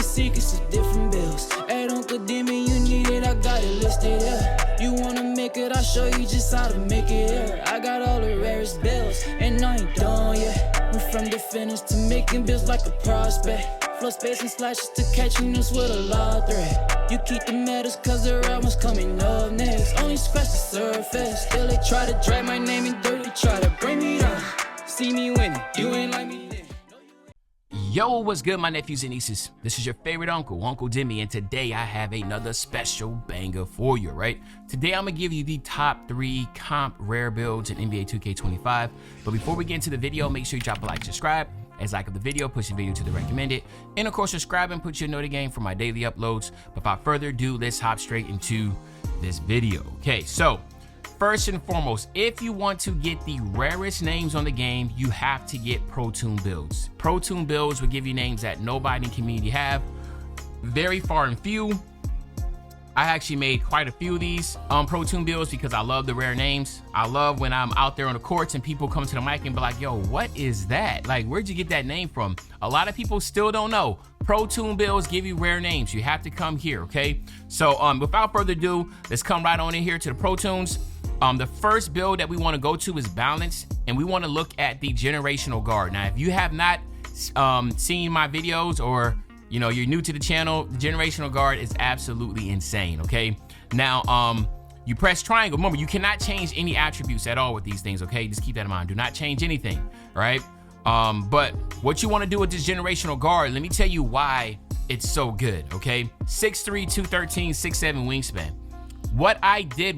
secrets of different bills. At Uncle Demi, you need it, I got it listed here. You wanna make it, I'll show you just how to make it here. I got all the rarest bills, and I ain't done yet. Went from defenders to making bills like a prospect. Flow space and slashes to catching us with a lot of threat. You keep the medals cause the right one's coming up next. Only scratch the surface. Still they try to drag my name in dirt, they try to bring me down. See me winning, you ain't like me then. Yo, what's good, my nephews and nieces? This is your favorite uncle, Uncle Demi, and today I have another special banger for you, right? Today I'm gonna give you the top 3 comp rare builds in NBA 2K25. But before we get into the video, make sure you drop a like, subscribe. As like of the video, push the video to the recommended, and of course subscribe and put your note game for my daily uploads. But without further ado, let's hop straight into this video. Okay, so first and foremost, if you want to get the rarest names on the game, you have to get Pro Toon builds. Pro Toon builds will give you names that nobody in the community have. Very far and few. I actually made quite a few of these Pro Toon builds because I love the rare names. I love when I'm out there on the courts and people come to the mic and be like, yo, what is that? Like, where'd you get that name from? A lot of people still don't know. Pro Toon builds give you rare names. You have to come here, okay? So without further ado, let's come right on in here to the Pro Toons. The first build that we want to go to is Balance, and we want to look at the Generational Guard. Now, if you have not seen my videos, or you know, you're new to the channel, the Generational Guard is absolutely insane, okay? Now, you press triangle. Remember, you cannot change any attributes at all with these things, okay? Just keep that in mind. Do not change anything, all right? But what you want to do with this Generational Guard, let me tell you why it's so good, okay? 6'3", 213, 6'7" wingspan. What I did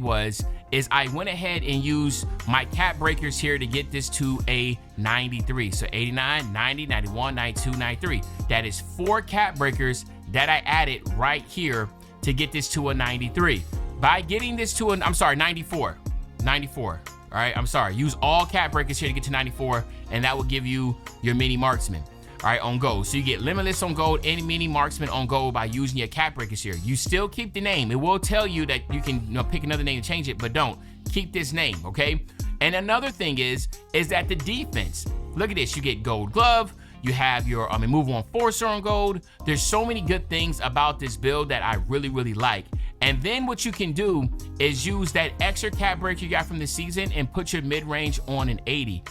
is I went ahead and used my cap breakers here to get this to a 93. So 89, 90, 91, 92, 93. That is 4 cap breakers that I added right here to get this to a 93. By getting this to an, I'm sorry, 94. 94. All right, I'm sorry. Use all cap breakers here to get to 94, and that will give you your mini marksman. All right, on gold. So you get limitless on gold and mini marksman on gold by using your cap breakers here. You still keep the name. It will tell you that you can pick another name and change it, but don't. Keep this name, okay? And another thing is that the defense. Look at this. You get gold glove. You have your move on forcer on gold. There's so many good things about this build that I really, really like. And then what you can do is use that extra cap break you got from the season and put your mid-range on an 80.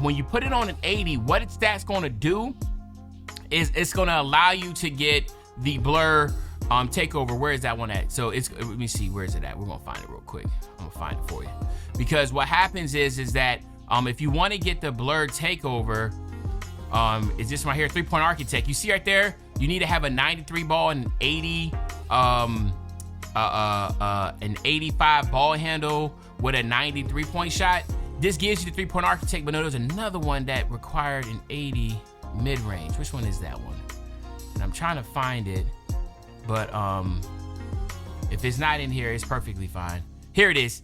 When you put it on an 80, what that's going to do is it's going to allow you to get the blur takeover. Where is that one at? So it's, let me see, where is it at? We're going to find it real quick. I'm going to find it for you. Because what happens is that if you want to get the blur takeover, it's this right here, 3-point architect. You see right there, you need to have a 93 ball and 80, an 85 ball handle with a 93-point shot. This gives you the 3-point architect, but no, there's another one that required an 80 mid-range. Which one is that one? And I'm trying to find it, but if it's not in here, it's perfectly fine. Here it is,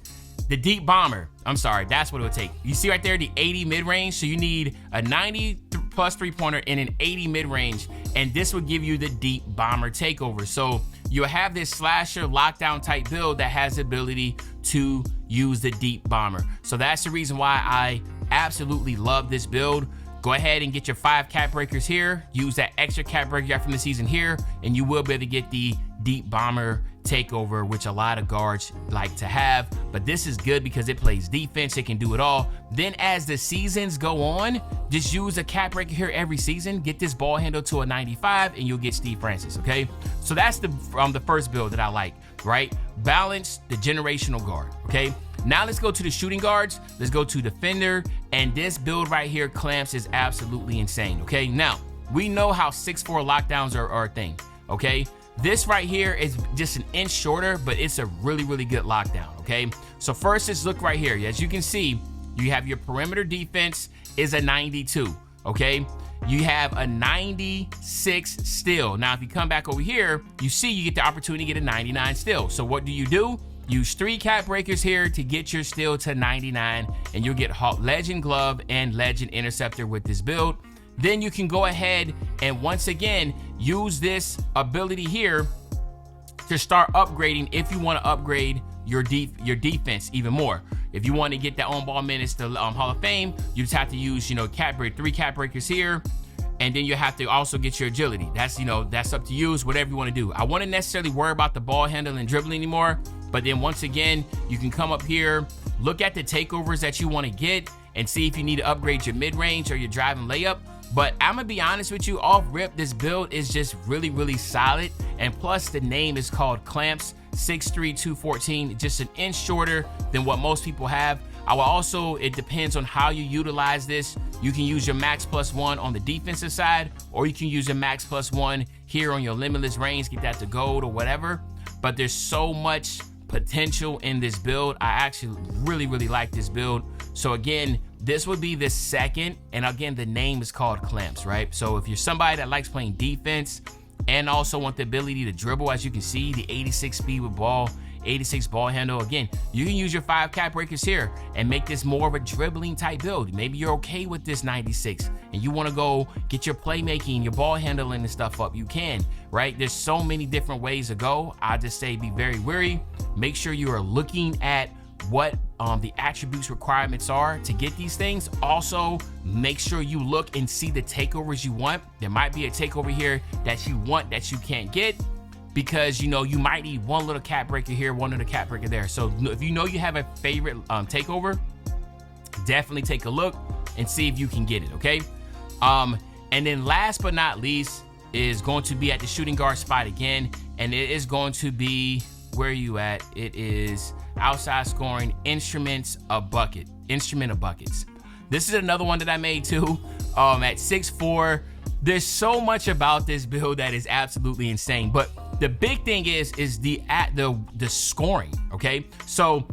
the deep bomber. I'm sorry, that's what it would take. You see right there, the 80 mid-range. So you need a 90 plus 3-pointer and an 80 mid-range, and this will give you the deep bomber takeover. So you'll have this slasher lockdown type build that has the ability to use the deep bomber. So that's the reason why I absolutely love this build. Go ahead and get your 5 cap breakers here. Use that extra cap breaker you got from the season here, and you will be able to get the deep bomber takeover, which a lot of guards like to have. But this is good because it plays defense. It can do it all. Then as the seasons go on, just use a cap breaker here every season. Get this ball handle to a 95, and you'll get Steve Francis, okay? So that's the first build that I like, right? Balance, the Generational Guard, okay? Now let's go to the shooting guards. Let's go to defender, and this build right here, clamps, is absolutely insane, okay? Now, we know how 6'4" lockdowns are a thing, okay? This right here is just an inch shorter, but it's a really, really good lockdown, okay? So first, let's look right here. As you can see, you have your perimeter defense is a 92, okay? You have a 96 still. Now, if you come back over here, you see you get the opportunity to get a 99 still. So what do? Use 3 cap breakers here to get your still to 99, and you'll get Legend Glove and Legend Interceptor with this build. Then you can go ahead and once again use this ability here to start upgrading if you want to upgrade your defense even more. If you want to get that on-ball minutes to Hall of Fame, you just have to use, 3 cap breakers here, and then you have to also get your agility. That's, you know, that's up to you. It's whatever you want to do. I wouldn't necessarily worry about the ball handle and dribbling anymore, but then once again, you can come up here, look at the takeovers that you want to get, and see if you need to upgrade your mid-range or your drive and layup. But I'm gonna be honest with you, off rip, this build is just really, really solid. And plus the name is called Clamps, 6'3", 214, just an inch shorter than what most people have. I will also, it depends on how you utilize this. You can use your max +1 on the defensive side, or you can use your max +1 here on your limitless range, get that to gold or whatever. But there's so much potential in this build. I actually really, really like this build. So again, this would be the second, and again, the name is called Clamps, right? So if you're somebody that likes playing defense and also want the ability to dribble, as you can see, the 86 speed with ball, 86 ball handle, again, you can use your 5 cap breakers here and make this more of a dribbling type build. Maybe you're okay with this 96 and you want to go get your playmaking, your ball handling and stuff up, you can, right? There's so many different ways to go. I just say be very wary. Make sure you are looking at what the attributes requirements are to get these things. Also, make sure you look and see the takeovers you want. There might be a takeover here that you want that you can't get, because you know you might need one little cap breaker here, one little cap breaker there. So if you know you have a favorite takeover, definitely take a look and see if you can get it, okay? And then last but not least is going to be at the shooting guard spot again, and it is going to be, where are you at? It is outside scoring, instrument of buckets. This is another one that I made too, at 6'4". There's so much about this build that is absolutely insane, but the big thing is the scoring, okay? So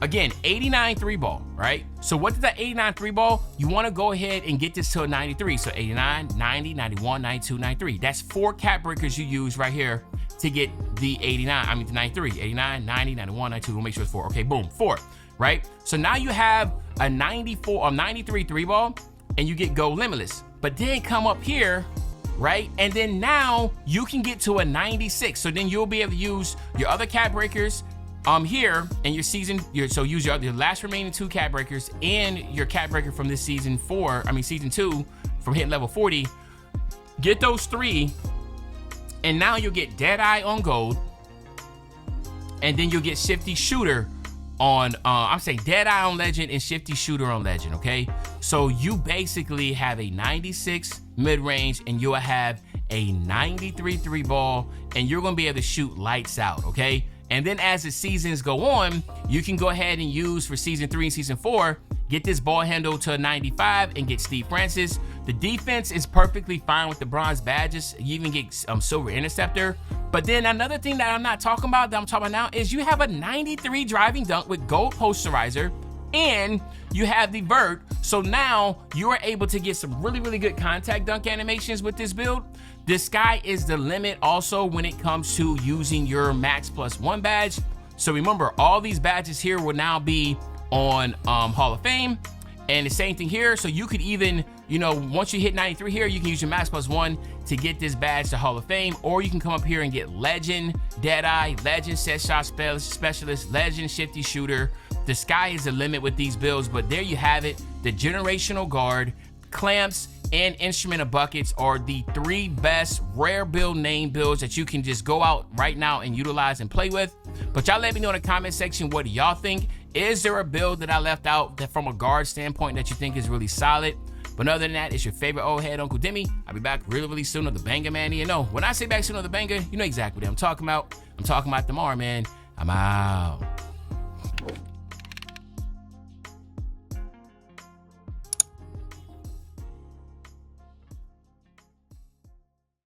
again, 89 3 ball, right? So what is that 89 3 ball? You want to go ahead and get this to a 93. So 89, 90, 91, 92, 93. That's 4 cap breakers you use right here to get the 89, I mean the 93, 89, 90, 91, 92, we'll make sure it's 4. Okay, boom, 4, right? So now you have a 94 or 93 3 ball and you get go limitless. But then come up here, right? And then now you can get to a 96. So then you'll be able to use your other cap breakers here and so use your last remaining 2 cap breakers and your cap breaker from this season 2 from hitting level 40. Get those 3. And now you'll get Deadeye on gold, and then you'll get Shifty Shooter on, I'm saying Deadeye on legend and Shifty Shooter on legend, okay? So you basically have a 96 mid-range and you'll have a 93 3 ball, and you're gonna be able to shoot lights out, okay? And then as the seasons go on, you can go ahead and use for season 3 and season 4, get this ball handle to a 95 and get Steve Francis. The defense is perfectly fine with the bronze badges. You even get silver interceptor. But then another thing that I'm not talking about, that I'm talking about now, is you have a 93 driving dunk with gold posterizer, and you have the vert. So now you are able to get some really, really good contact dunk animations with this build. The sky is the limit also when it comes to using your max +1 badge. So remember, all these badges here will now be on Hall of Fame, and the same thing here. So you could even, you know, once you hit 93 here, you can use your max +1 to get this badge to Hall of Fame, or you can come up here and get Legend Deadeye, Legend Set Shot Specialist, Legend Shifty Shooter. The sky is the limit with these builds, but there you have it. The Generational Guard, Clamps, and Instrument of Buckets are the 3 best rare build name builds that you can just go out right now and utilize and play with. But y'all let me know in the comment section, what do y'all think? Is there a build that I left out that from a guard standpoint that you think is really solid? But other than that, it's your favorite old head, Uncle Demi. I'll be back really, really soon on the Banger Man. You know, when I say back soon on the Banger, you know exactly what I'm talking about. I'm talking about tomorrow, man. I'm out.